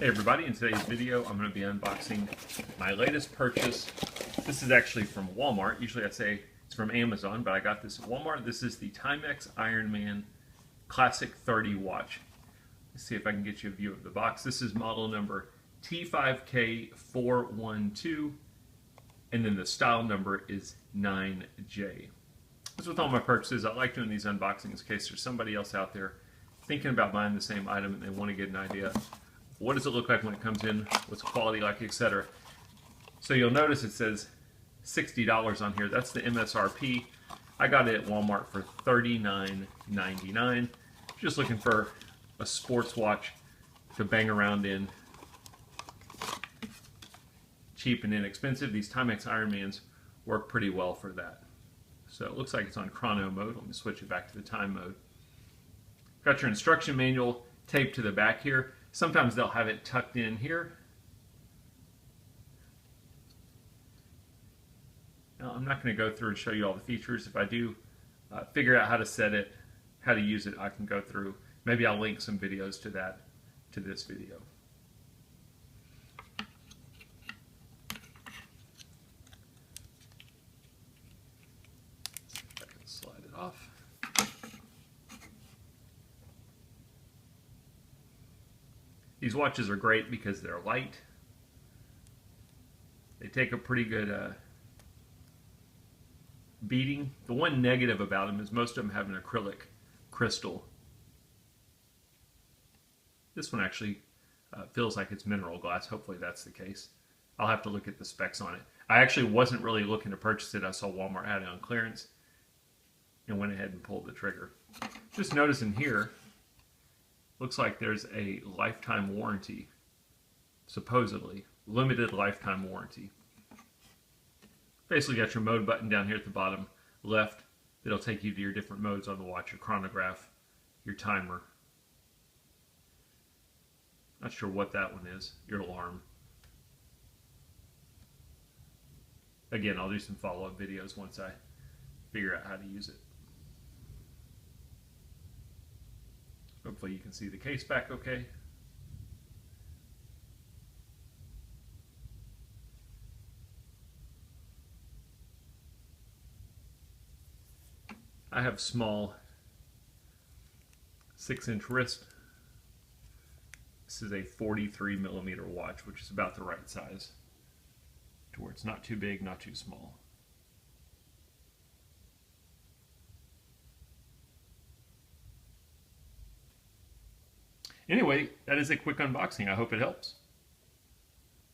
Hey everybody, in today's video I'm going to be unboxing my latest purchase. This is actually from Walmart. Usually I say it's from Amazon, but I got this at Walmart. This is the Timex Ironman Classic 30 watch. Let's see if I can get you a view of the box. This is model number T5K412, and then the style number is 9J. As with all my purchases, I like doing these unboxings in case there's somebody else out there thinking about buying the same item and they want to get an idea. What does it look like when it comes in? What's quality like, etc. So you'll notice it says $60 on here. That's the MSRP. I got it at Walmart for $39.99. Just looking for a sports watch to bang around in. Cheap and inexpensive. These Timex Ironmans work pretty well for that. So it looks like it's on chrono mode. Let me switch it back to the time mode. Got your instruction manual taped to the back here. Sometimes they'll have it tucked in here. Now, I'm not going to go through and show you all the features. If I do figure out how to set it, how to use it, I can go through. Maybe I'll link some videos to that, to this video. I can slide it off. These watches are great because they're light. They take a pretty good beating. The one negative about them is most of them have an acrylic crystal. This one actually feels like it's mineral glass. Hopefully that's the case. I'll have to look at the specs on it. I actually wasn't really looking to purchase it. I saw Walmart had it on clearance and went ahead and pulled the trigger. Just noticing here, looks like there's a lifetime warranty, supposedly. Limited lifetime warranty. Basically got your mode button down here at the bottom left. It'll take you to your different modes on the watch, your chronograph, your timer. Not sure what that one is, your alarm. Again, I'll do some follow-up videos once I figure out how to use it. Hopefully you can see the case back okay. I have small 6-inch wrist. This is a 43mm watch, which is about the right size to where it's not too big, not too small. Anyway, that is a quick unboxing. I hope it helps.